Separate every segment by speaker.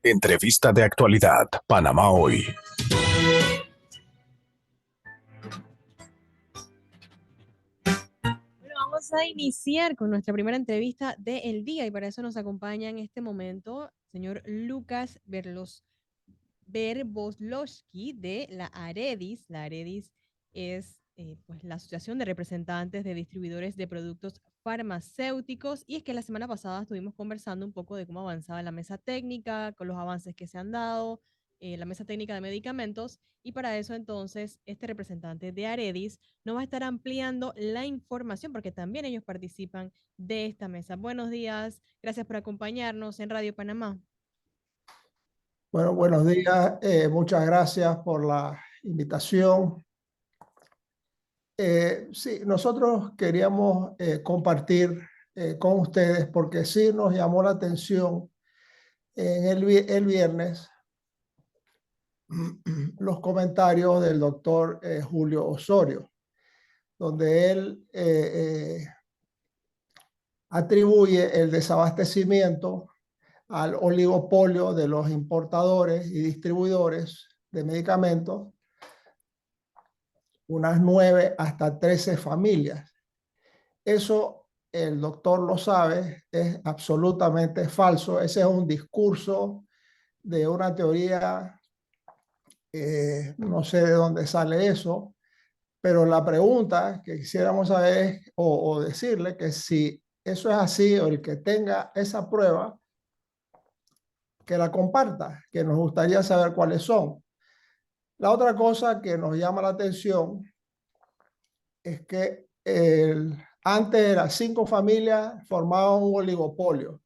Speaker 1: Entrevista de actualidad, Panamá Hoy.
Speaker 2: Bueno, vamos a iniciar con nuestra primera entrevista del día y para eso nos acompaña en este momento el señor Lucas Verboslowski de la Aredis. La Aredis es pues, la Asociación de Representantes de Distribuidores de Productos Farmacéuticos. Y es que la semana pasada estuvimos conversando un poco de cómo avanzaba la mesa técnica, con los avances que se han dado, la mesa técnica de medicamentos. Y para eso entonces este representante de Aredis nos va a estar ampliando la información porque también ellos participan de esta mesa. Buenos días, gracias por acompañarnos en Radio Panamá.
Speaker 3: Bueno, buenos días. Muchas gracias por la invitación. Sí, nosotros queríamos compartir con ustedes porque sí nos llamó la atención en el viernes los comentarios del doctor Julio Osorio, donde él atribuye el desabastecimiento al oligopolio de los importadores y distribuidores de medicamentos, unas 9 hasta 13 familias. Eso el doctor lo sabe, es absolutamente falso. Ese es un discurso de una teoría, no sé de dónde sale eso, pero la pregunta que quisiéramos saber es, o decirle que si eso es así o el que tenga esa prueba, que la comparta, que nos gustaría saber cuáles son. La otra cosa que nos llama la atención es que antes eran 5 familias, formaban un oligopolio.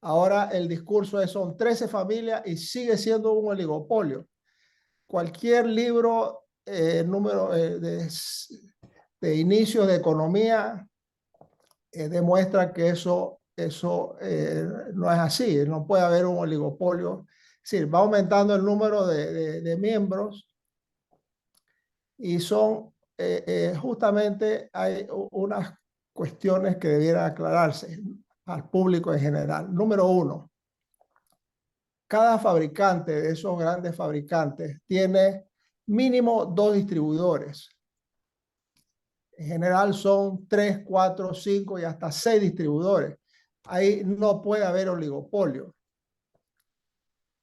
Speaker 3: Ahora el discurso es son 13 familias y sigue siendo un oligopolio. Cualquier libro de inicio de economía demuestra que eso no es así. No puede haber un oligopolio. Es decir, va aumentando el número de miembros y son justamente hay unas cuestiones que debieran aclararse al público en general. Número uno, cada fabricante de esos grandes fabricantes tiene mínimo 2 distribuidores. En general son 3, 4, 5 y hasta 6 distribuidores. Ahí no puede haber oligopolio.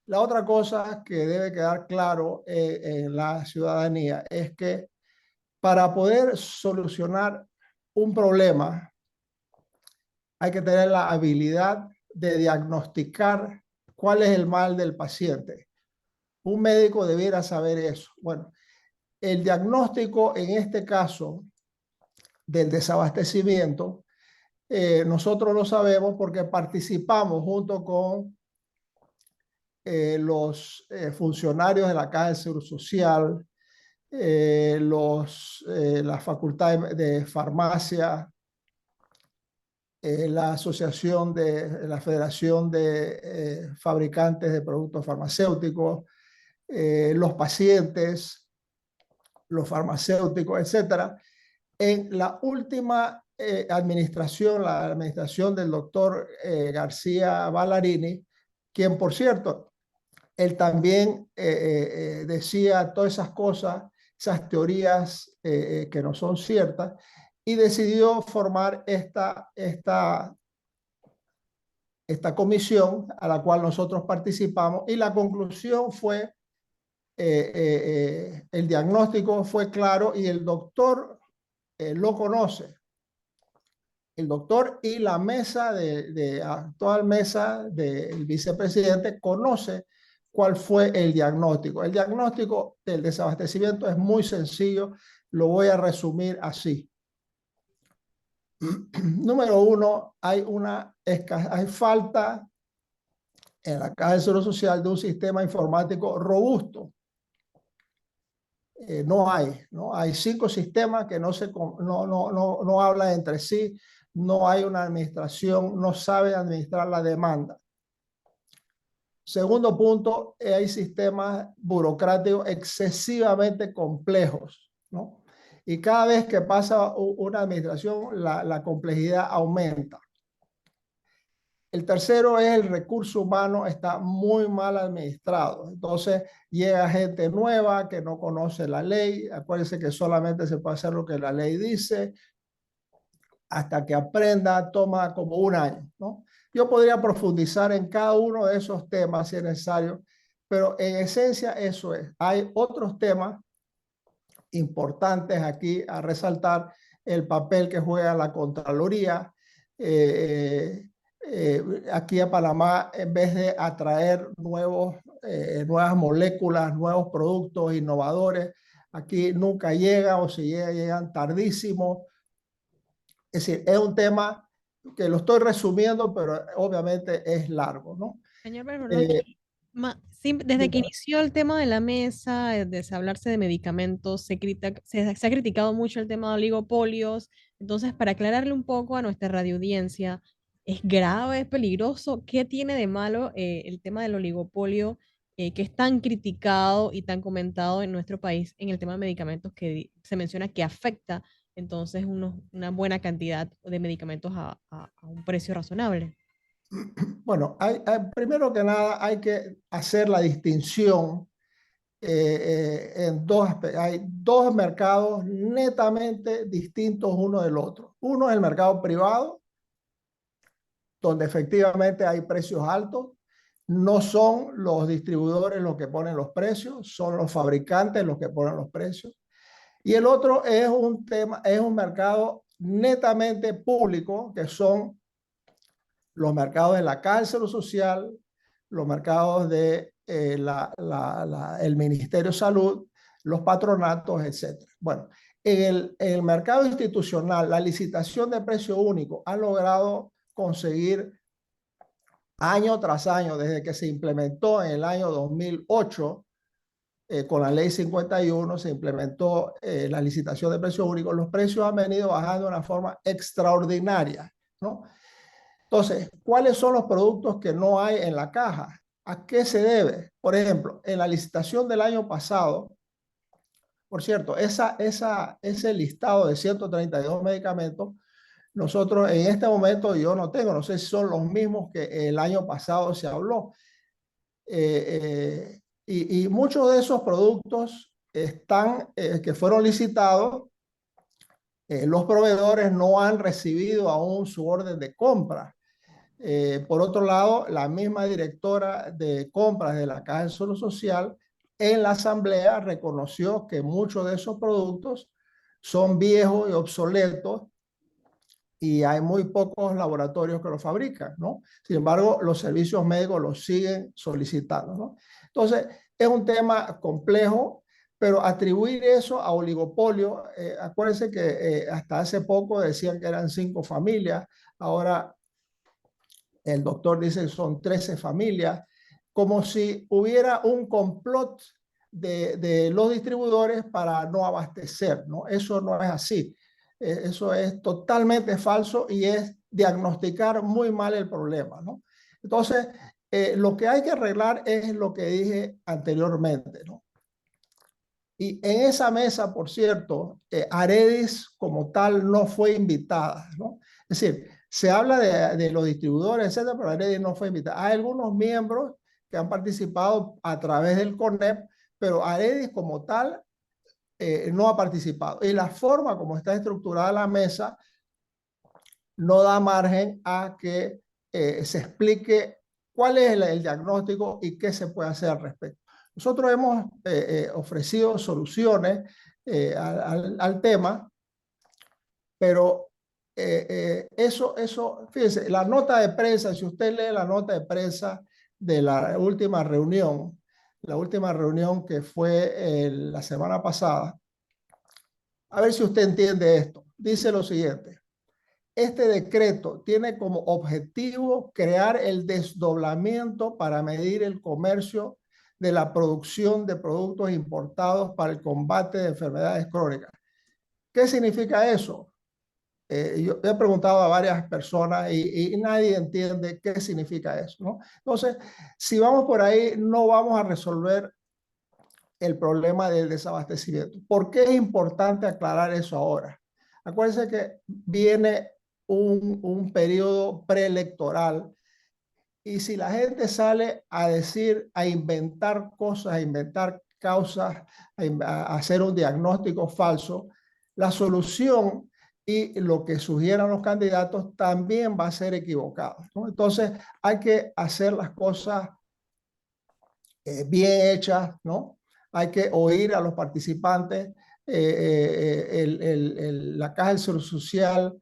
Speaker 3: La otra cosa que debe quedar claro en la ciudadanía es que para poder solucionar un problema hay que tener la habilidad de diagnosticar cuál es el mal del paciente. Un médico debiera saber eso. Bueno, el diagnóstico en este caso del desabastecimiento, nosotros lo sabemos porque participamos junto con los funcionarios de la Caja de Seguro Social, la Facultad de Farmacia, la Asociación de la Federación de Fabricantes de Productos Farmacéuticos, los pacientes, los farmacéuticos, etcétera. En la última administración, la administración del doctor García Ballarini, quien por cierto, él también decía todas esas cosas, esas teorías que no son ciertas, y decidió formar esta comisión a la cual nosotros participamos, y la conclusión fue, el diagnóstico fue claro y el doctor lo conoce. El doctor y la actual mesa del vicepresidente conoce cuál fue el diagnóstico. El diagnóstico del desabastecimiento es muy sencillo, lo voy a resumir así. Número uno, hay falta en la Caja de Seguro Social de un sistema informático robusto. No hay 5 sistemas que no hablan entre sí, no hay una administración, no sabe administrar la demanda. Segundo punto, hay sistemas burocráticos excesivamente complejos, ¿no? Y cada vez que pasa una administración, la complejidad aumenta. El tercero es el recurso humano está muy mal administrado. Entonces llega gente nueva que no conoce la ley. Acuérdense que solamente se puede hacer lo que la ley dice. Hasta que aprenda toma como un año, ¿no? Yo podría profundizar en cada uno de esos temas si es necesario, pero en esencia eso es. Hay otros temas importantes aquí a resaltar: el papel que juega la Contraloría. Aquí a Panamá, en vez de atraer nuevas moléculas, nuevos productos innovadores, aquí nunca llegan, o si llegan, llegan tardísimo. Es decir, es un tema que lo estoy resumiendo, pero obviamente es largo, ¿no?
Speaker 2: Señor Bertolucci,
Speaker 3: Eh,
Speaker 2: desde que inició el tema de la mesa, de hablarse de medicamentos, se ha criticado mucho el tema de oligopolios. Entonces, para aclararle un poco a nuestra radioaudiencia, ¿es grave, es peligroso? ¿Qué tiene de malo el tema del oligopolio que es tan criticado y tan comentado en nuestro país en el tema de medicamentos que se menciona que afecta entonces una buena cantidad de medicamentos a un precio razonable?
Speaker 3: bueno, primero que nada hay que hacer la distinción en dos aspectos. Hay dos mercados netamente distintos uno del otro. Uno es el mercado privado, donde efectivamente hay precios altos. No son los distribuidores los que ponen los precios, son los fabricantes los que ponen los precios. Y el otro es un mercado netamente público, que son los mercados de la cárcel social, los mercados de el Ministerio de Salud, los patronatos, etc. Bueno, en el mercado institucional, la licitación de precio único ha logrado conseguir año tras año, desde que se implementó en el año 2008, con la ley 51, se implementó la licitación de precio único. Los precios han venido bajando de una forma extraordinaria, ¿no? Entonces, ¿cuáles son los productos que no hay en la caja? ¿A qué se debe? Por ejemplo, en la licitación del año pasado, por cierto, ese listado de 132 medicamentos, nosotros en este momento yo no tengo, no sé si son los mismos que el año pasado se habló. Y muchos de esos productos que fueron licitados, los proveedores no han recibido aún su orden de compra. Por otro lado, la misma directora de compras de la Caja de Seguro Social en la asamblea reconoció que muchos de esos productos son viejos y obsoletos y hay muy pocos laboratorios que los fabrican, ¿no? Sin embargo, los servicios médicos los siguen solicitando, ¿no? Entonces, es un tema complejo, pero atribuir eso a oligopolio, acuérdense que hasta hace poco decían que eran 5 familias, ahora el doctor dice que son 13 familias, como si hubiera un complot de los distribuidores para no abastecer, ¿no? Eso no es así. Eso es totalmente falso y es diagnosticar muy mal el problema, ¿no? Entonces, lo que hay que arreglar es lo que dije anteriormente, ¿no? Y en esa mesa, por cierto, Aredis como tal no fue invitada, ¿no? Es decir, se habla de los distribuidores, etcétera, pero Aredis no fue invitada. Hay algunos miembros que han participado a través del CONEP, pero Aredis como tal no ha participado. Y la forma como está estructurada la mesa no da margen a que se explique cuál es el diagnóstico y qué se puede hacer al respecto. Nosotros hemos ofrecido soluciones al tema, pero fíjense, la nota de prensa, si usted lee la nota de prensa de la última reunión que fue la semana pasada, a ver si usted entiende esto. Dice lo siguiente: este decreto tiene como objetivo crear el desdoblamiento para medir el comercio de la producción de productos importados para el combate de enfermedades crónicas. ¿Qué significa eso? Yo he preguntado a varias personas y nadie entiende qué significa eso, ¿no? Entonces, si vamos por ahí, no vamos a resolver el problema del desabastecimiento. ¿Por qué es importante aclarar eso ahora? Acuérdense que viene un periodo preelectoral Y si la gente sale a decir, a inventar cosas, a inventar causas, a hacer un diagnóstico falso, la solución y lo que sugieran los candidatos también va a ser equivocado, ¿no? Entonces hay que hacer las cosas bien hechas, ¿no? Hay que oír a los participantes. La Caja del Seguro Social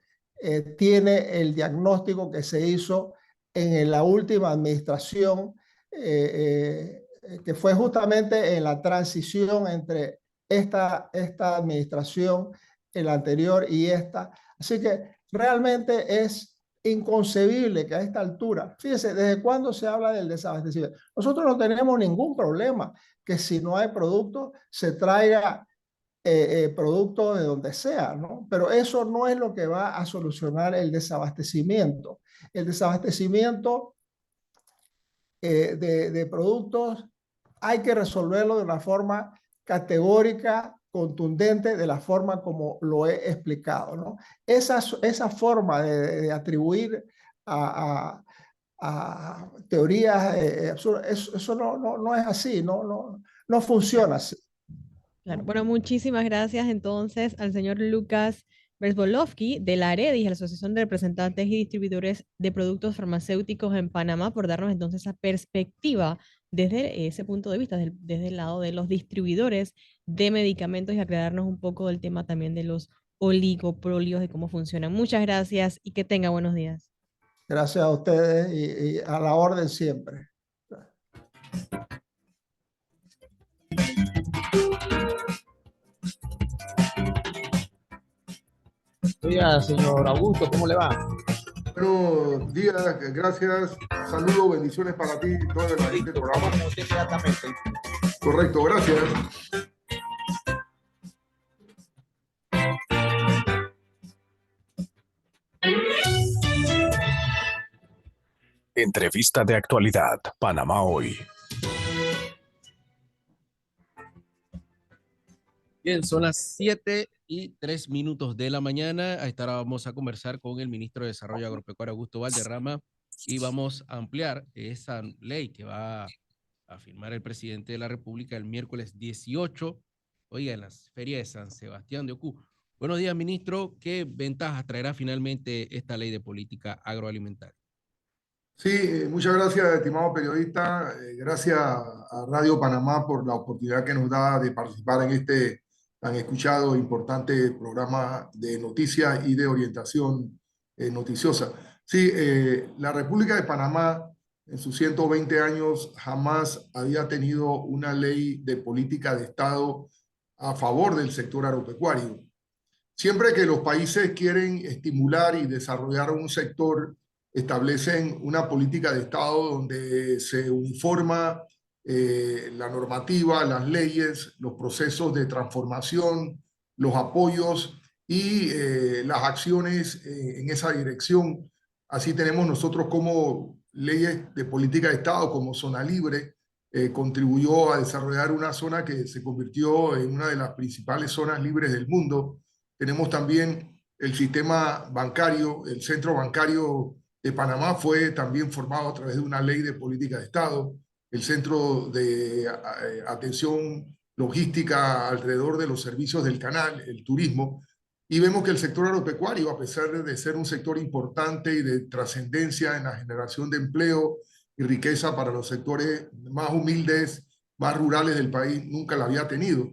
Speaker 3: tiene el diagnóstico que se hizo en la última administración, que fue justamente en la transición entre esta administración, la anterior y esta. Así que realmente es inconcebible que a esta altura, fíjese, ¿desde cuándo se habla del desabastecimiento? Nosotros no tenemos ningún problema que si no hay producto se traiga producto de donde sea, ¿no? Pero eso no es lo que va a solucionar el desabastecimiento. El desabastecimiento de productos hay que resolverlo de una forma categórica, contundente, de la forma como lo he explicado, ¿no? Esa forma de atribuir a, a teorías absurdas, eso no es así, no funciona así.
Speaker 2: Claro. Bueno, muchísimas gracias entonces al señor Lucas Versbolovsky de la AREDIS, la Asociación de Representantes y Distribuidores de Productos Farmacéuticos en Panamá, por darnos entonces esa perspectiva desde ese punto de vista, desde el lado de los distribuidores de medicamentos y aclararnos un poco del tema también de los oligopolios, de cómo funcionan. Muchas gracias y que tenga buenos días.
Speaker 3: Gracias a ustedes y a la orden siempre.
Speaker 4: Oiga, señor Augusto, ¿cómo le va?
Speaker 5: Buenos días, gracias. Saludos, bendiciones para ti y toda la gente del programa.
Speaker 4: Inmediatamente.
Speaker 5: Correcto, gracias.
Speaker 1: Entrevista de actualidad, Panamá Hoy.
Speaker 6: Bien, son las 7:03 de la mañana. A esta hora vamos a conversar con el ministro de Desarrollo Agropecuario, Augusto Valderrama, y vamos a ampliar esa ley que va a firmar el presidente de la República el miércoles 18, oiga, en la Feria de San Sebastián de Ocú. Buenos días, ministro. ¿Qué ventajas traerá finalmente esta ley de política agroalimentaria?
Speaker 5: Sí, muchas gracias, estimado periodista. Gracias a Radio Panamá por la oportunidad que nos da de participar en este tan escuchado e importante programa de noticias y de orientación noticiosa. Sí, la República de Panamá en sus 120 años jamás había tenido una ley de política de Estado a favor del sector agropecuario. Siempre que los países quieren estimular y desarrollar un sector, establecen una política de Estado donde se uniforma la normativa, las leyes, los procesos de transformación, los apoyos y las acciones en esa dirección. Así tenemos nosotros como leyes de política de Estado, como Zona Libre, contribuyó a desarrollar una zona que se convirtió en una de las principales zonas libres del mundo. Tenemos también el sistema bancario, el centro bancario de Panamá fue también formado a través de una ley de política de Estado, el centro de atención logística alrededor de los servicios del canal, el turismo, y vemos que el sector agropecuario, a pesar de ser un sector importante y de trascendencia en la generación de empleo y riqueza para los sectores más humildes, más rurales del país, nunca la había tenido.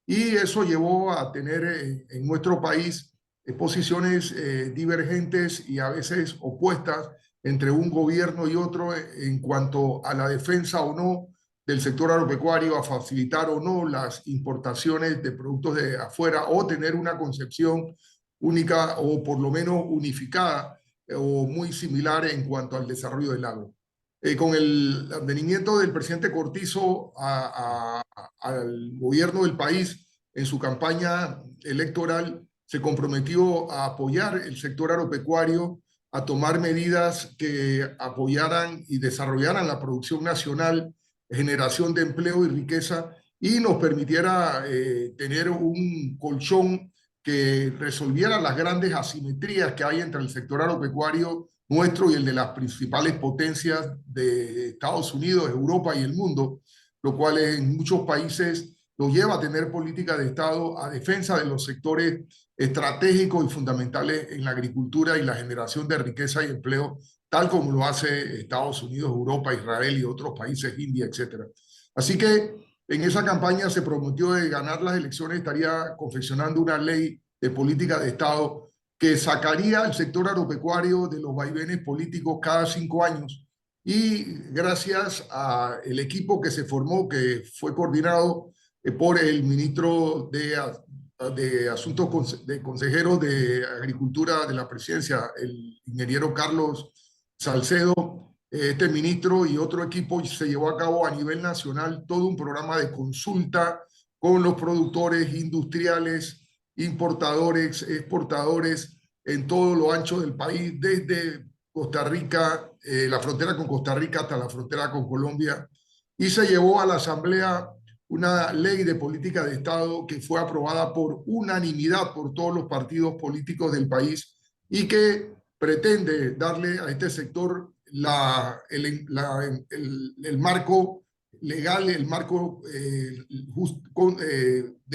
Speaker 5: Y eso llevó a tener en nuestro país posiciones divergentes y a veces opuestas entre un gobierno y otro en cuanto a la defensa o no del sector agropecuario, a facilitar o no las importaciones de productos de afuera o tener una concepción única o por lo menos unificada o muy similar en cuanto al desarrollo del agro. Con el advenimiento del presidente Cortizo al gobierno del país en su campaña electoral, se comprometió a apoyar el sector agropecuario, a tomar medidas que apoyaran y desarrollaran la producción nacional, generación de empleo y riqueza, y nos permitiera tener un colchón que resolviera las grandes asimetrías que hay entre el sector agropecuario nuestro y el de las principales potencias de Estados Unidos, Europa y el mundo, lo cual en muchos países lo lleva a tener políticas de Estado a defensa de los sectores estratégicos y fundamentales en la agricultura y la generación de riqueza y empleo, tal como lo hace Estados Unidos, Europa, Israel y otros países, India, etc. Así que en esa campaña se prometió de ganar las elecciones, estaría confeccionando una ley de política de Estado que sacaría al sector agropecuario de los vaivenes políticos cada 5 años. Y gracias al equipo que se formó, que fue coordinado por el ministro de Asuntos de Consejeros de Agricultura de la Presidencia, el ingeniero Carlos Salcedo, este ministro y otro equipo, se llevó a cabo a nivel nacional todo un programa de consulta con los productores industriales, importadores, exportadores en todo lo ancho del país, desde Costa Rica, la frontera con Costa Rica hasta la frontera con Colombia, y se llevó a la Asamblea una ley de política de Estado que fue aprobada por unanimidad por todos los partidos políticos del país y que pretende darle a este sector el marco legal, el marco de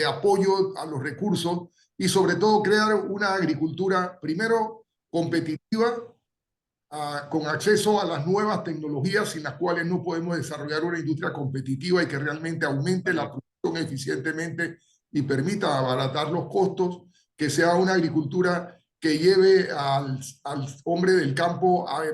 Speaker 5: apoyo a los recursos y sobre todo crear una agricultura, primero, competitiva, con acceso a las nuevas tecnologías sin las cuales no podemos desarrollar una industria competitiva y que realmente aumente la producción eficientemente y permita abaratar los costos, que sea una agricultura que lleve al hombre del campo a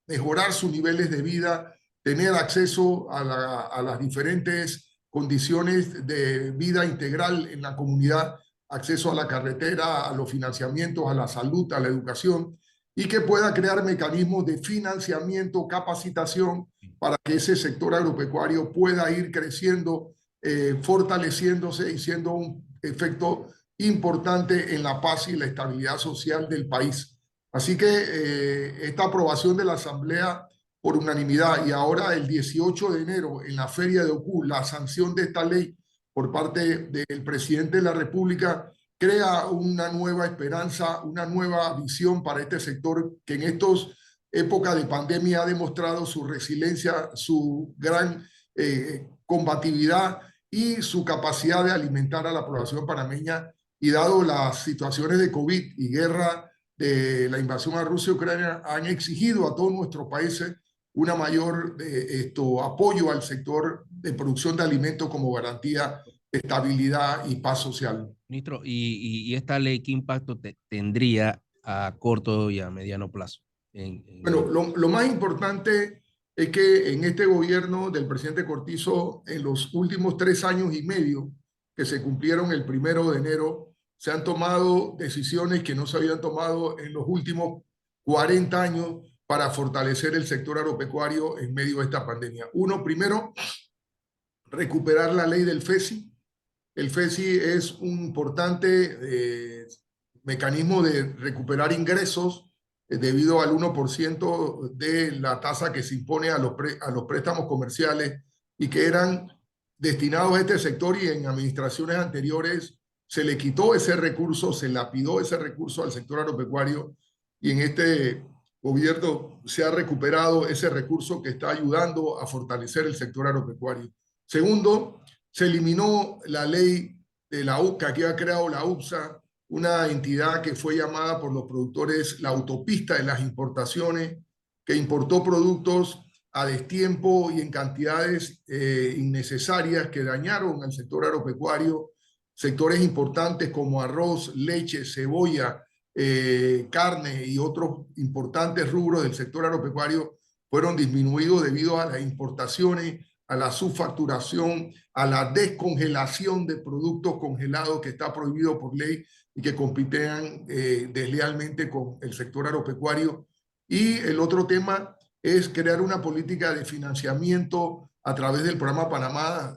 Speaker 5: mejorar sus niveles de vida, tener acceso a las diferentes condiciones de vida integral en la comunidad, acceso a la carretera, a los financiamientos, a la salud, a la educación, y que pueda crear mecanismos de financiamiento, capacitación, para que ese sector agropecuario pueda ir creciendo, fortaleciéndose y siendo un efecto importante en la paz y la estabilidad social del país. Así que esta aprobación de la Asamblea por unanimidad y ahora el 18 de enero en la Feria de Ocú, la sanción de esta ley por parte del presidente de la República, crea una nueva esperanza, una nueva visión para este sector que en estas épocas de pandemia ha demostrado su resiliencia, su gran combatividad y su capacidad de alimentar a la población panameña. Y dado las situaciones de COVID y guerra de la invasión a Rusia y Ucrania, han exigido a todos nuestros países una mayor apoyo al sector de producción de alimentos como garantía de estabilidad y paz social.
Speaker 6: Ministro, ¿y esta ley qué impacto tendría a corto y a mediano plazo?
Speaker 5: Bueno, lo más importante es que en este gobierno del presidente Cortizo, en los últimos 3 años y medio que se cumplieron el 1 de enero, se han tomado decisiones que no se habían tomado en los últimos 40 años para fortalecer el sector agropecuario en medio de esta pandemia. Uno, primero, recuperar la ley del FESI. El FESI es un importante mecanismo de recuperar ingresos debido al 1% de la tasa que se impone a los préstamos comerciales y que eran destinados a este sector, y en administraciones anteriores se le quitó ese recurso, se lapidó ese recurso al sector agropecuario, y en este gobierno se ha recuperado ese recurso que está ayudando a fortalecer el sector agropecuario. Segundo, se eliminó la ley de la UCA, que ha creado la UPSA, una entidad que fue llamada por los productores la autopista de las importaciones, que importó productos a destiempo y en cantidades innecesarias que dañaron al sector agropecuario. Sectores importantes como arroz, leche, cebolla, carne y otros importantes rubros del sector agropecuario fueron disminuidos debido a las importaciones, a la subfacturación, a la descongelación de productos congelados que está prohibido por ley y que compiten deslealmente con el sector agropecuario. Y el otro tema es crear una política de financiamiento a través del programa Panamá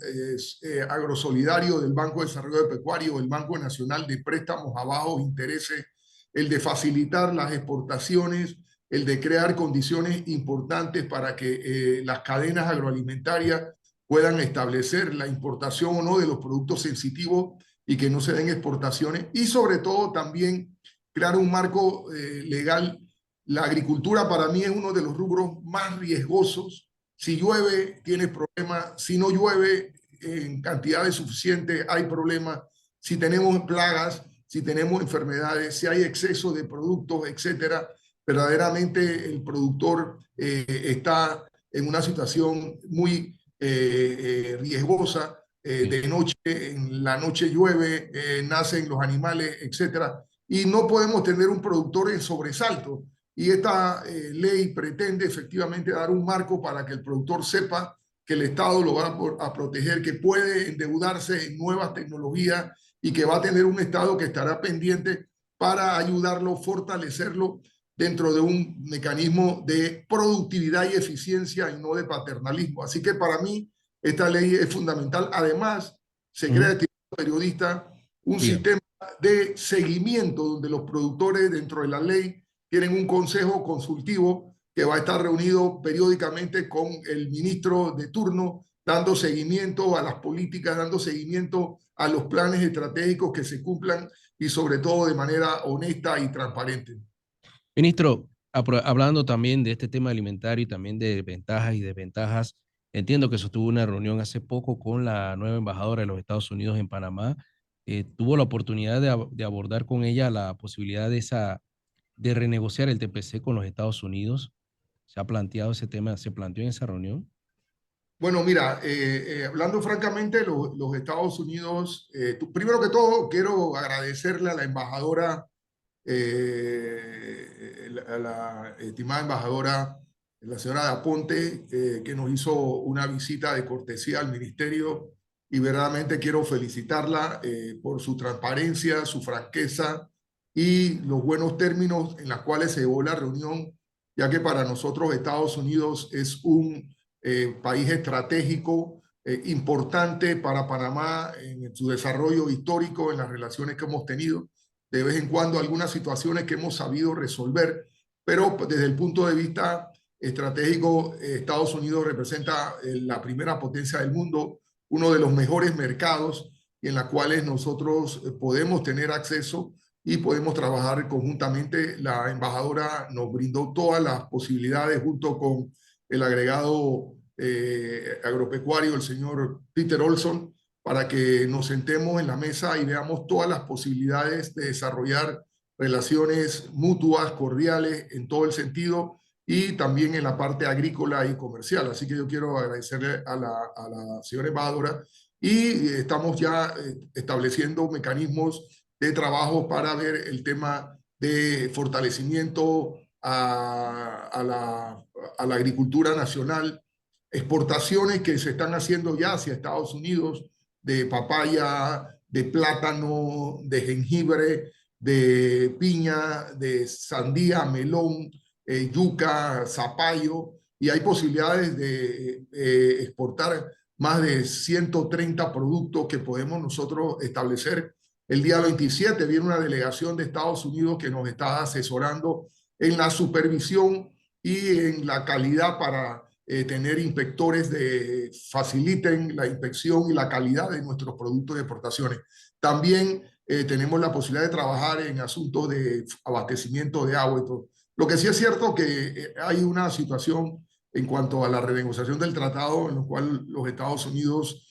Speaker 5: Agrosolidario del Banco de Desarrollo Pecuario, el Banco Nacional de Préstamos a bajos intereses, el de facilitar las exportaciones, el de crear condiciones importantes para que las cadenas agroalimentarias puedan establecer la importación o no de los productos sensitivos y que no se den exportaciones, y sobre todo también crear un marco legal. La agricultura para mí es uno de los rubros más riesgosos. Si llueve, tienes problemas. Si no llueve en cantidades suficientes, hay problemas. Si tenemos plagas, si tenemos enfermedades, si hay exceso de productos, etcétera, verdaderamente el productor está en una situación muy riesgosa. De noche, en la noche llueve, nacen los animales, etcétera, y no podemos tener un productor en sobresalto. Y esta ley pretende efectivamente dar un marco para que el productor sepa que el Estado lo va a proteger, que puede endeudarse en nuevas tecnologías y que va a tener un Estado que estará pendiente para ayudarlo, fortalecerlo dentro de un mecanismo de productividad y eficiencia y no de paternalismo. Así que para mí esta ley es fundamental. Además, se crea, periodista, un sistema de seguimiento donde los productores dentro de la ley tienen un consejo consultivo que va a estar reunido periódicamente con el ministro de turno, dando seguimiento a las políticas, dando seguimiento a los planes estratégicos que se cumplan y sobre todo de manera honesta y transparente.
Speaker 6: Ministro, hablando también de este tema alimentario y también de ventajas y desventajas, entiendo que sostuvo una reunión hace poco con la nueva embajadora de los Estados Unidos en Panamá. Tuvo la oportunidad de abordar con ella la posibilidad de renegociar el TPC con los Estados Unidos. ¿Se ha planteado ese tema? ¿Se planteó en esa reunión?
Speaker 5: Bueno, mira, hablando francamente, los Estados Unidos, primero que todo, quiero agradecerle a la embajadora, a la estimada embajadora, la señora de Aponte, que nos hizo una visita de cortesía al ministerio, y verdaderamente quiero felicitarla por su transparencia, su franqueza y los buenos términos en los cuales se llevó la reunión, ya que para nosotros Estados Unidos es un país estratégico, importante para Panamá en su desarrollo histórico, en las relaciones que hemos tenido. De vez en cuando algunas situaciones que hemos sabido resolver, pero desde el punto de vista estratégico, Estados Unidos representa la primera potencia del mundo, uno de los mejores mercados en los cuales nosotros podemos tener acceso y podemos trabajar conjuntamente. La embajadora nos brindó todas las posibilidades junto con el agregado agropecuario, el señor Peter Olson, para que nos sentemos en la mesa y veamos todas las posibilidades de desarrollar relaciones mutuas, cordiales, en todo el sentido, y también en la parte agrícola y comercial. Así que yo quiero agradecerle a la señora embajadora, y estamos ya estableciendo mecanismos de trabajo para ver el tema de fortalecimiento a la agricultura nacional, exportaciones que se están haciendo ya hacia Estados Unidos, de papaya, de plátano, de jengibre, de piña, de sandía, melón, yuca, zapallo, y hay posibilidades de exportar más de 130 productos que podemos nosotros establecer. El día 27 viene una delegación de Estados Unidos que nos está asesorando en la supervisión y en la calidad para tener inspectores que faciliten la inspección y la calidad de nuestros productos de exportaciones. También tenemos la posibilidad de trabajar en asuntos de abastecimiento de agua y todo. Lo que sí es cierto que hay una situación en cuanto a la renegociación del tratado, en lo cual los Estados Unidos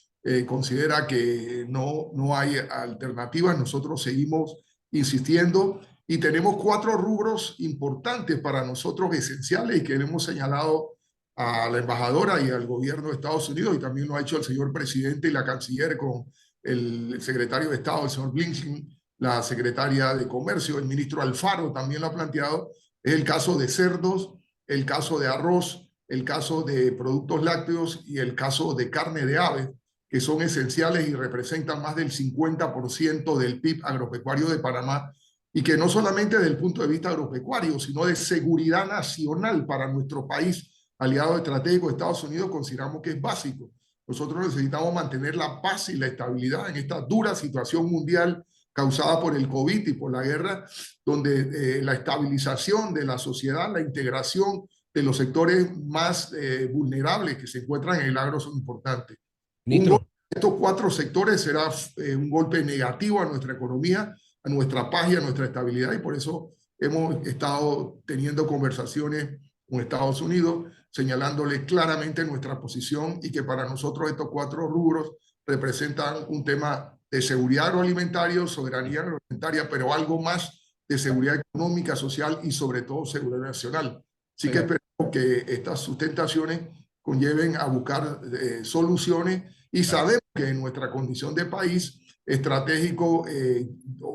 Speaker 5: considera que no hay alternativas. Nosotros seguimos insistiendo y tenemos 4 rubros importantes para nosotros, esenciales, y que le hemos señalado a la embajadora y al gobierno de Estados Unidos, y también lo ha hecho el señor presidente y la canciller con el secretario de Estado, el señor Blinken, la secretaria de Comercio, el ministro Alfaro también lo ha planteado. Es el caso de cerdos, el caso de arroz, el caso de productos lácteos y el caso de carne de aves, que son esenciales y representan más del 50% del PIB agropecuario de Panamá, y que no solamente desde el punto de vista agropecuario, sino de seguridad nacional para nuestro país, aliado estratégico de Estados Unidos, consideramos que es básico. Nosotros necesitamos mantener la paz y la estabilidad en esta dura situación mundial causada por el COVID y por la guerra, donde la estabilización de la sociedad, la integración de los sectores más vulnerables que se encuentran en el agro son importantes.
Speaker 6: Ministro,
Speaker 5: estos 4 sectores será un golpe negativo a nuestra economía, a nuestra paz y a nuestra estabilidad, y por eso hemos estado teniendo conversaciones con Estados Unidos, señalándole claramente nuestra posición y que para nosotros estos 4 rubros representan un tema de seguridad agroalimentaria, soberanía agroalimentaria, pero algo más de seguridad económica, social y sobre todo seguridad nacional. Así que esperamos que estas sustentaciones conlleven a buscar soluciones y sabemos que en nuestra condición de país estratégico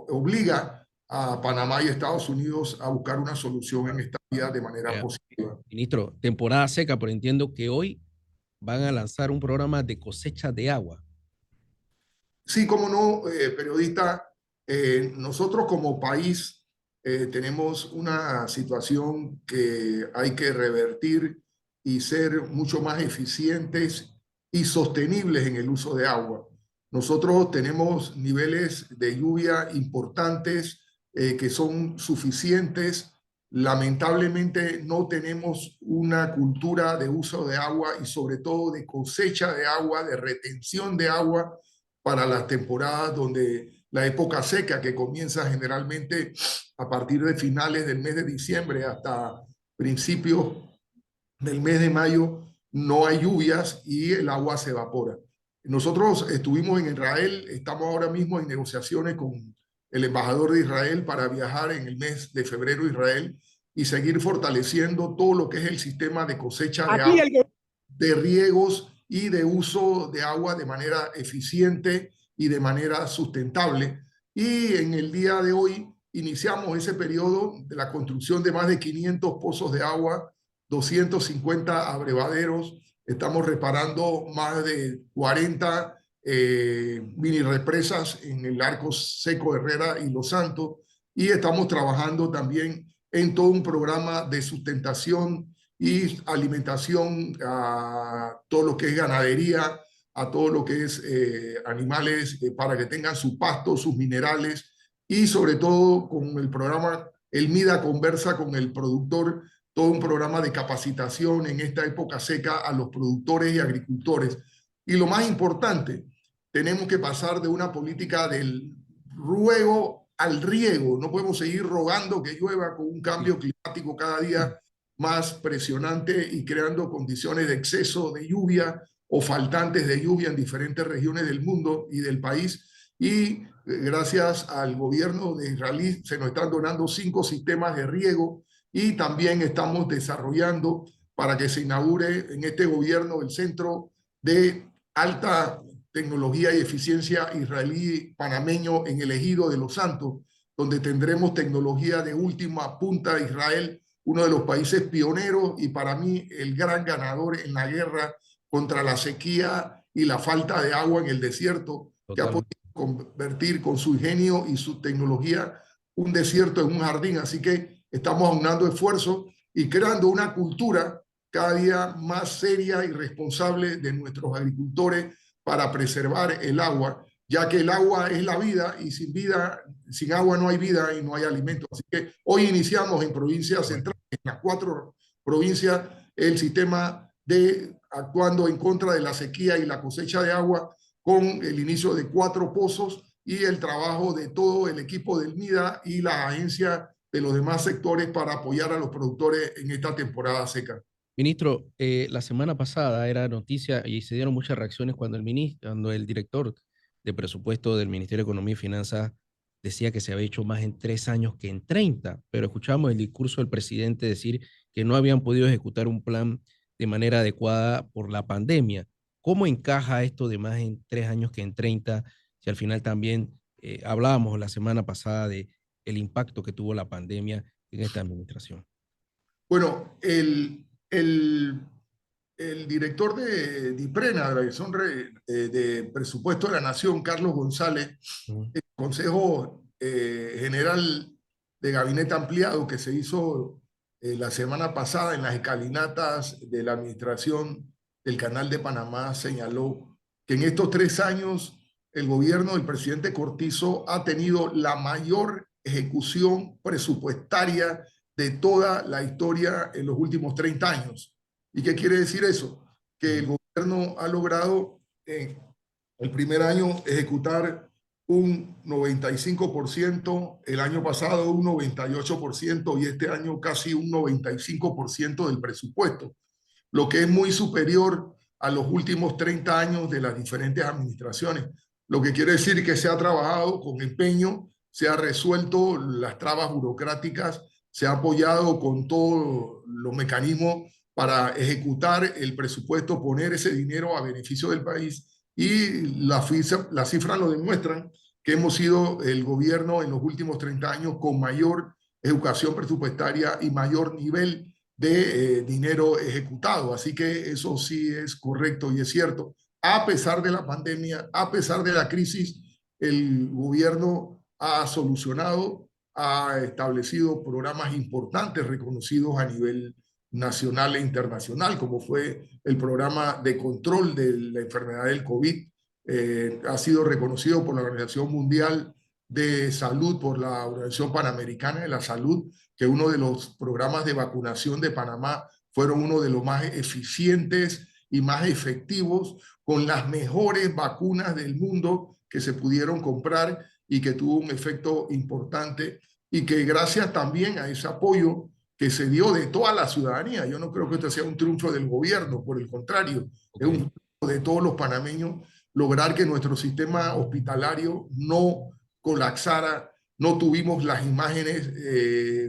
Speaker 5: obliga a Panamá y Estados Unidos a buscar una solución en esta vía de manera positiva.
Speaker 6: Ministro, temporada seca, pero entiendo que hoy van a lanzar un programa de cosecha de agua.
Speaker 5: Sí, cómo no, periodista, nosotros como país tenemos una situación que hay que revertir y ser mucho más eficientes y sostenibles en el uso de agua. Nosotros tenemos niveles de lluvia importantes que son suficientes. Lamentablemente no tenemos una cultura de uso de agua y sobre todo de cosecha de agua, de retención de agua para las temporadas donde la época seca, que comienza generalmente a partir de finales del mes de diciembre hasta principios del mes de mayo, no hay lluvias y el agua se evapora. Nosotros estuvimos en Israel, estamos ahora mismo en negociaciones con el embajador de Israel para viajar en el mes de febrero a Israel y seguir fortaleciendo todo lo que es el sistema de cosecha de agua, de riegos y de uso de agua de manera eficiente y de manera sustentable. Y en el día de hoy iniciamos ese periodo de la construcción de más de 500 pozos de agua, 250 abrevaderos, estamos reparando más de 40 mini represas en el Arco Seco Herrera y Los Santos, y estamos trabajando también en todo un programa de sustentación y alimentación a todo lo que es ganadería, a todo lo que es animales para que tengan su pasto, sus minerales, y sobre todo con el programa El MIDA conversa con el productor, todo un programa de capacitación en esta época seca a los productores y agricultores. Y lo más importante, tenemos que pasar de una política del ruego al riego. No podemos seguir rogando que llueva con un cambio climático cada día más presionante y creando condiciones de exceso de lluvia o faltantes de lluvia en diferentes regiones del mundo y del país. Y gracias al gobierno de Israel se nos están donando 5 sistemas de riego y también estamos desarrollando para que se inaugure en este gobierno el Centro de Alta Tecnología y Eficiencia Israelí Panameño en el Ejido de Los Santos, donde tendremos tecnología de última punta de Israel, uno de los países pioneros y para mí el gran ganador en la guerra contra la sequía y la falta de agua en el desierto, que ha podido convertir con su ingenio y su tecnología un desierto en un jardín. Así que estamos aunando esfuerzos y creando una cultura cada día más seria y responsable de nuestros agricultores para preservar el agua, ya que el agua es la vida y sin agua no hay vida y no hay alimento. Así que hoy iniciamos en provincias centrales, en las 4 provincias, el sistema de actuando en contra de la sequía y la cosecha de agua con el inicio de 4 pozos y el trabajo de todo el equipo del MIDA y la agencia de los demás sectores para apoyar a los productores en esta temporada seca.
Speaker 6: Ministro, la semana pasada era noticia y se dieron muchas reacciones cuando el director de presupuesto del Ministerio de Economía y Finanzas decía que se había hecho más en 3 años que en 30, pero escuchamos el discurso del presidente decir que no habían podido ejecutar un plan de manera adecuada por la pandemia. ¿Cómo encaja esto de más en 3 años que en 30? Si al final también hablábamos la semana pasada de el impacto que tuvo la pandemia en esta administración.
Speaker 5: Bueno, el director de DIPRENA, de la Dirección de Presupuesto de la Nación, Carlos González, el Consejo General de Gabinete Ampliado que se hizo la semana pasada en las escalinatas de la administración del Canal de Panamá, señaló que en estos 3 años el gobierno del presidente Cortizo ha tenido la mayor ejecución presupuestaria de toda la historia en los últimos 30 años. ¿Y qué quiere decir eso? Que el gobierno ha logrado El primer año ejecutar un 95%, el año pasado un 98% y este año casi un 95% del presupuesto, lo que es muy superior a los últimos 30 años de las diferentes administraciones. Lo que quiere decir que se ha trabajado con empeño, se ha resuelto las trabas burocráticas, se ha apoyado con todos los mecanismos para ejecutar el presupuesto, poner ese dinero a beneficio del país y las cifras lo demuestran que hemos sido el gobierno en los últimos 30 años con mayor educación presupuestaria y mayor nivel de dinero ejecutado. Así que eso sí es correcto y es cierto. A pesar de la pandemia, a pesar de la crisis, el gobierno ha solucionado, ha establecido programas importantes reconocidos a nivel nacional e internacional, como fue el programa de control de la enfermedad del COVID. Ha sido reconocido por la Organización Mundial de Salud, por la Organización Panamericana de la Salud, que uno de los programas de vacunación de Panamá fueron uno de los más eficientes y más efectivos, con las mejores vacunas del mundo que se pudieron comprar y que tuvo un efecto importante y que gracias también a ese apoyo que se dio de toda la ciudadanía, yo no creo que esto sea un triunfo del gobierno, por el contrario, es un triunfo de todos los panameños lograr que nuestro sistema hospitalario no colapsara. No tuvimos las imágenes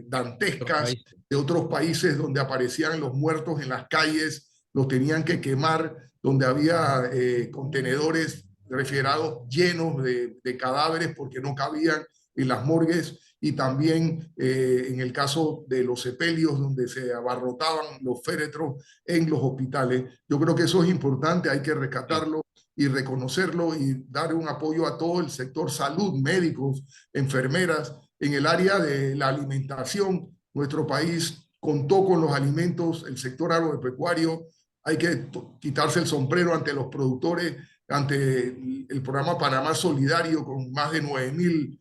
Speaker 5: dantescas de otros países donde aparecían los muertos en las calles, los tenían que quemar, donde había contenedores refrigerados llenos de cadáveres porque no cabían en las morgues, y también en el caso de los sepelios donde se abarrotaban los féretros en los hospitales. Yo creo que eso es importante, hay que rescatarlo y reconocerlo y dar un apoyo a todo el sector salud, médicos, enfermeras. En el área de la alimentación, nuestro país contó con los alimentos, el sector agropecuario, hay que quitarse el sombrero ante los productores, ante el programa Panamá Solidario, con más de 9.000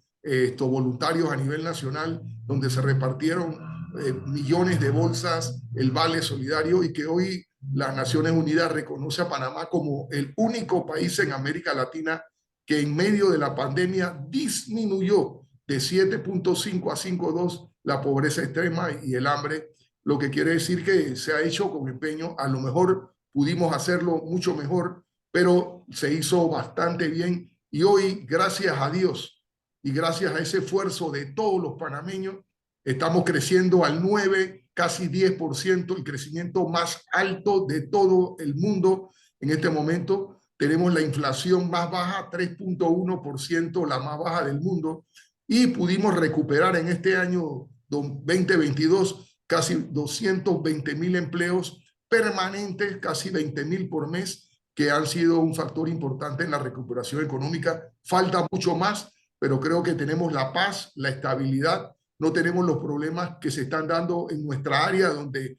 Speaker 5: voluntarios a nivel nacional, donde se repartieron millones de bolsas, el Vale Solidario, y que hoy las Naciones Unidas reconoce a Panamá como el único país en América Latina que en medio de la pandemia disminuyó de 7.5 a 5.2 la pobreza extrema y el hambre, lo que quiere decir que se ha hecho con empeño. A lo mejor pudimos hacerlo mucho mejor, pero se hizo bastante bien, y hoy, gracias a Dios y gracias a ese esfuerzo de todos los panameños, estamos creciendo al 9, casi 10%, el crecimiento más alto de todo el mundo. En este momento tenemos la inflación más baja, 3.1%, la más baja del mundo, y pudimos recuperar en este año 2022 casi 220.000 empleos permanentes, casi 20.000 por mes, que han sido un factor importante en la recuperación económica. Falta mucho más, pero creo que tenemos la paz, la estabilidad, no tenemos los problemas que se están dando en nuestra área, donde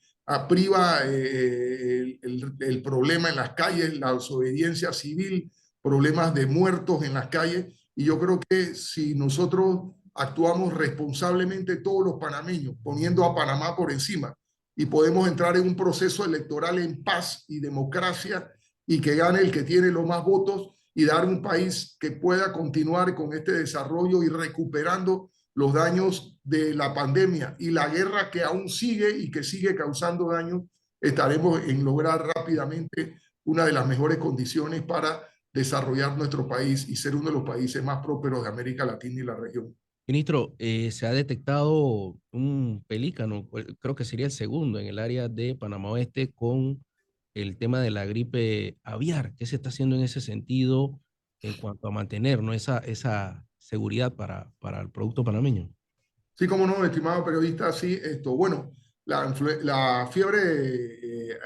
Speaker 5: priva el problema en las calles, la desobediencia civil, problemas de muertos en las calles. Y yo creo que si nosotros actuamos responsablemente, todos los panameños, poniendo a Panamá por encima, y podemos entrar en un proceso electoral en paz y democracia, y que gane el que tiene los más votos, y dar un país que pueda continuar con este desarrollo y recuperando los daños de la pandemia y la guerra que aún sigue y que sigue causando daño, estaremos en lograr rápidamente una de las mejores condiciones para desarrollar nuestro país y ser uno de los países más prósperos de América Latina y la región.
Speaker 6: Ministro, se ha detectado un pelícano, creo que sería el segundo en el área de Panamá Oeste, con el tema de la gripe aviar. ¿Qué se está haciendo en ese sentido en cuanto a mantener, ¿no?, esa seguridad para el producto panameño?
Speaker 5: Sí, como no, estimado periodista, sí, bueno, la fiebre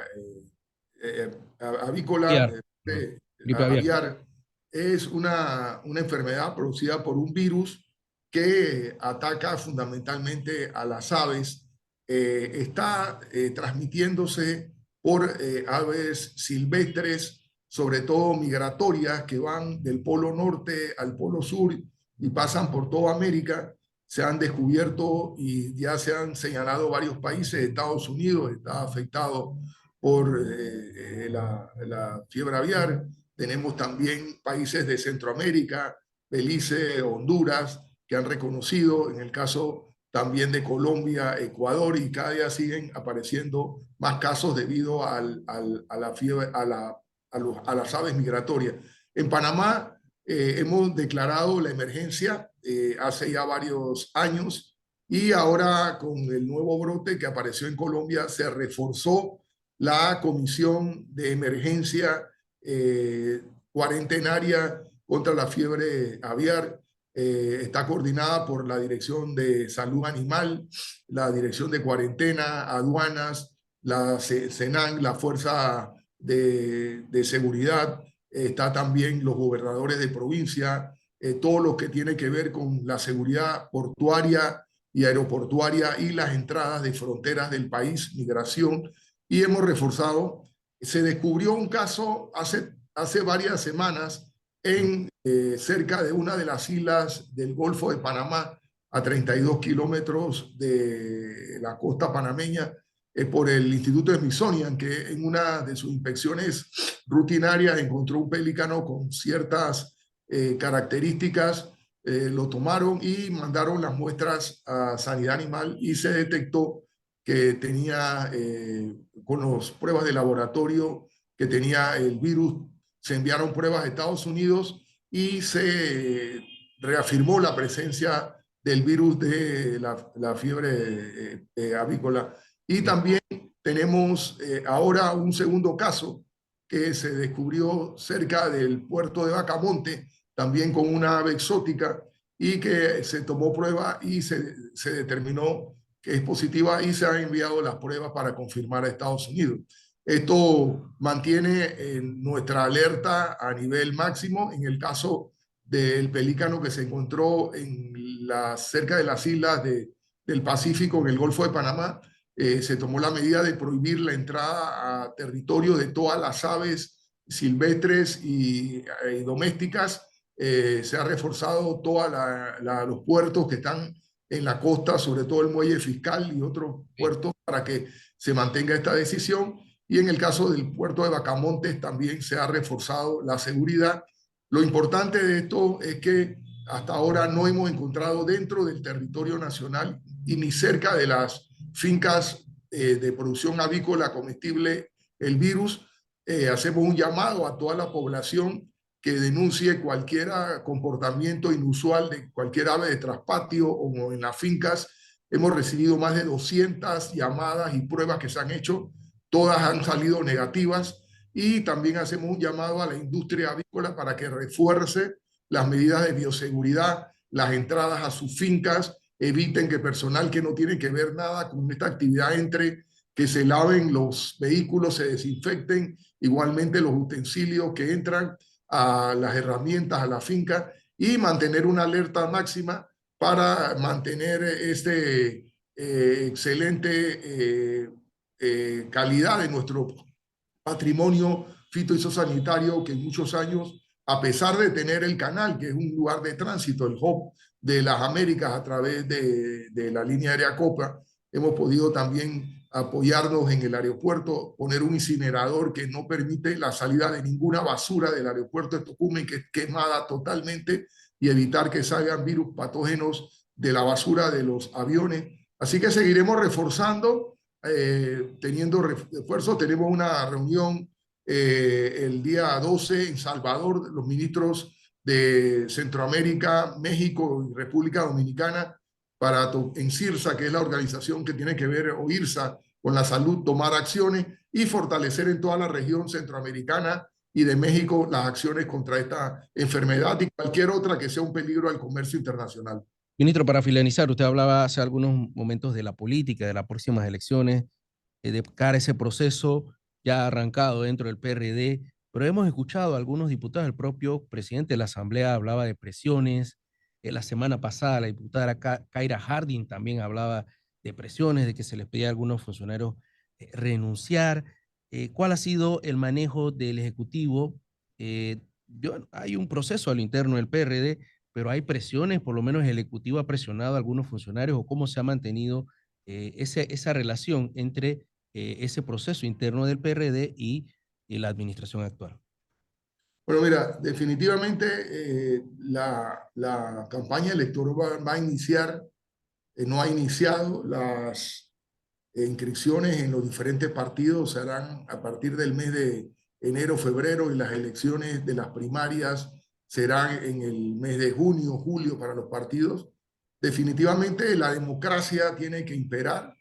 Speaker 5: avícola,
Speaker 6: gripe aviar,
Speaker 5: aviar, es una enfermedad producida por un virus que ataca fundamentalmente a las aves. Está transmitiéndose por aves silvestres, sobre todo migratorias, que van del polo norte al polo sur y pasan por toda América. Se han descubierto y ya se han señalado varios países. Estados Unidos está afectado por la fiebre aviar, tenemos también países de Centroamérica, Belice, Honduras, que han reconocido, en el caso también de Colombia, Ecuador, y cada día siguen apareciendo más casos debido a la fiebre, a las aves migratorias. En Panamá hemos declarado la emergencia hace ya varios años, y ahora con el nuevo brote que apareció en Colombia se reforzó la comisión de emergencia cuarentenaria contra la fiebre aviar. Está coordinada por la Dirección de Salud Animal, la Dirección de Cuarentena, Aduanas, la SENAN, la Fuerza de Seguridad. Está también los gobernadores de provincia, todo lo que tiene que ver con la seguridad portuaria y aeroportuaria y las entradas de fronteras del país, migración, y hemos reforzado. Se descubrió un caso hace varias semanas en cerca de una de las islas del Golfo de Panamá, a 32 kilómetros de la costa panameña, por el Instituto Smithsonian, que en una de sus inspecciones rutinarias encontró un pelícano con ciertas características. Lo tomaron y mandaron las muestras a Sanidad Animal, y se detectó que tenía, con las pruebas de laboratorio, que tenía el virus. Se enviaron pruebas a Estados Unidos y se reafirmó la presencia del virus de la fiebre avícola. Y también tenemos ahora un segundo caso que se descubrió cerca del puerto de Bacamonte, también con una ave exótica, y que se tomó prueba y se determinó que es positiva, y se han enviado las pruebas para confirmar a Estados Unidos. Esto mantiene nuestra alerta a nivel máximo. En el caso del pelícano que se encontró cerca de las islas del Pacífico, en el Golfo de Panamá, se tomó la medida de prohibir la entrada a territorio de todas las aves silvestres y domésticas. Se ha reforzado todos los puertos que están en la costa, sobre todo el Muelle Fiscal y otros puertos, para que se mantenga esta decisión. Y en el caso del puerto de Bacamontes también se ha reforzado la seguridad. Lo importante de esto es que hasta ahora no hemos encontrado dentro del territorio nacional y ni cerca de las fincas de producción avícola comestible el virus. Hacemos un llamado a toda la población que denuncie cualquier comportamiento inusual de cualquier ave de traspatio o en las fincas. Hemos recibido más de 200 llamadas y pruebas que se han hecho. Todas han salido negativas, y también hacemos un llamado a la industria avícola para que refuerce las medidas de bioseguridad, las entradas a sus fincas, eviten que personal que no tiene que ver nada con esta actividad entre, que se laven los vehículos, se desinfecten, igualmente los utensilios que entran a las herramientas, a la finca, y mantener una alerta máxima para mantener este excelente calidad de nuestro patrimonio fitosanitario, que en muchos años, a pesar de tener el canal, que es un lugar de tránsito, el hub de las Américas a través de la línea aérea Copa, hemos podido también apoyarnos en el aeropuerto, poner un incinerador que no permite la salida de ninguna basura del aeropuerto de Tocumen, que es quemada totalmente, y evitar que salgan virus patógenos de la basura de los aviones. Así que seguiremos reforzando, teniendo refuerzo. Tenemos una reunión el día 12 en Salvador, los ministros de Centroamérica, México y República Dominicana, para en CIRSA, que es la organización que tiene que ver, o IRSA, con la salud, tomar acciones y fortalecer en toda la región centroamericana y de México las acciones contra esta enfermedad y cualquier otra que sea un peligro al comercio internacional.
Speaker 6: Ministro, para finalizar, usted hablaba hace algunos momentos de la política, de las próximas elecciones, de cara a ese proceso ya arrancado dentro del PRD, pero hemos escuchado a algunos diputados, el propio presidente de la Asamblea hablaba de presiones. La semana pasada la diputada Kaira Harding también hablaba de presiones, de que se les pedía a algunos funcionarios renunciar. ¿Cuál ha sido el manejo del Ejecutivo? Hay un proceso a lo interno del PRD, pero hay presiones, por lo menos el Ejecutivo ha presionado a algunos funcionarios, o cómo se ha mantenido esa relación entre ese proceso interno del PRD y la administración actual.
Speaker 5: Bueno, mira, definitivamente la campaña electoral va a iniciar, no ha iniciado, las inscripciones en los diferentes partidos se harán a partir del mes de enero, febrero, y las elecciones de las primarias serán en el mes de junio, julio para los partidos. Definitivamente la democracia tiene que imperar.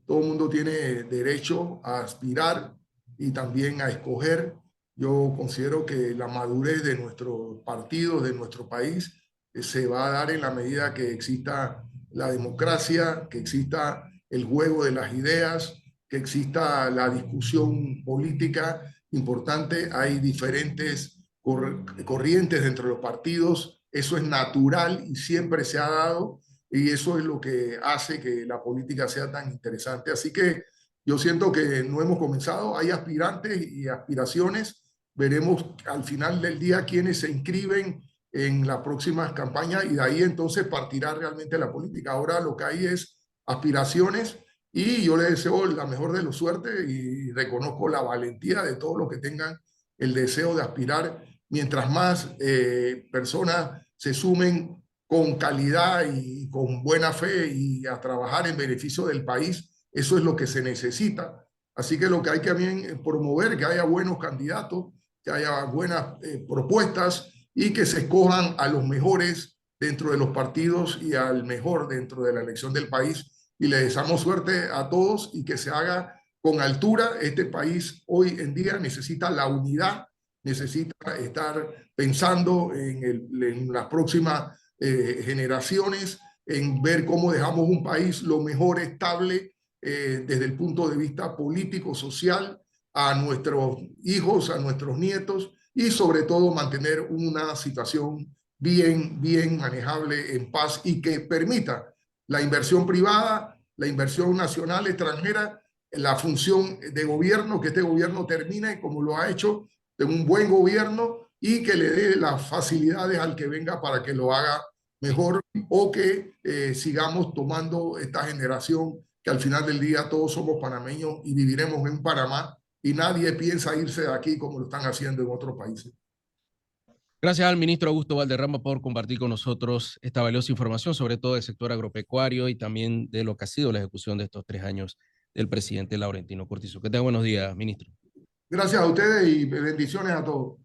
Speaker 5: Todo el mundo tiene derecho a aspirar y también a escoger. Yo considero que la madurez de nuestros partidos, de nuestro país, se va a dar en la medida que exista la democracia, que exista el juego de las ideas, que exista la discusión política importante. Hay diferentes corrientes dentro de los partidos. Eso es natural y siempre se ha dado. Y eso es lo que hace que la política sea tan interesante. Así que yo siento que no hemos comenzado. Hay aspirantes y aspiraciones. Veremos al final del día quiénes se inscriben en las próximas campañas y de ahí entonces partirá realmente la política. Ahora lo que hay es aspiraciones y yo les deseo la mejor de los suertes y reconozco la valentía de todos los que tengan el deseo de aspirar. Mientras más personas se sumen con calidad y con buena fe y a trabajar en beneficio del país, eso es lo que se necesita. Así que lo que hay que también promover, que haya buenos candidatos, que haya buenas propuestas y que se escojan a los mejores dentro de los partidos y al mejor dentro de la elección del país. Y le deseamos suerte a todos y que se haga con altura. Este país hoy en día necesita la unidad, necesita estar pensando en las próximas generaciones, en ver cómo dejamos un país lo mejor estable desde el punto de vista político, social, a nuestros hijos, a nuestros nietos y sobre todo mantener una situación bien manejable, en paz y que permita la inversión privada, la inversión nacional, extranjera, la función de gobierno, que este gobierno termine como lo ha hecho, de un buen gobierno y que le dé las facilidades al que venga para que lo haga mejor o que sigamos tomando esta generación que al final del día todos somos panameños y viviremos en Panamá y nadie piensa irse de aquí como lo están haciendo en otros países.
Speaker 6: Gracias al ministro Augusto Valderrama por compartir con nosotros esta valiosa información, sobre todo del sector agropecuario y también de lo que ha sido la ejecución de estos 3 años del presidente Laurentino Cortizo. Que tenga buenos días, ministro.
Speaker 5: Gracias a ustedes y bendiciones a todos.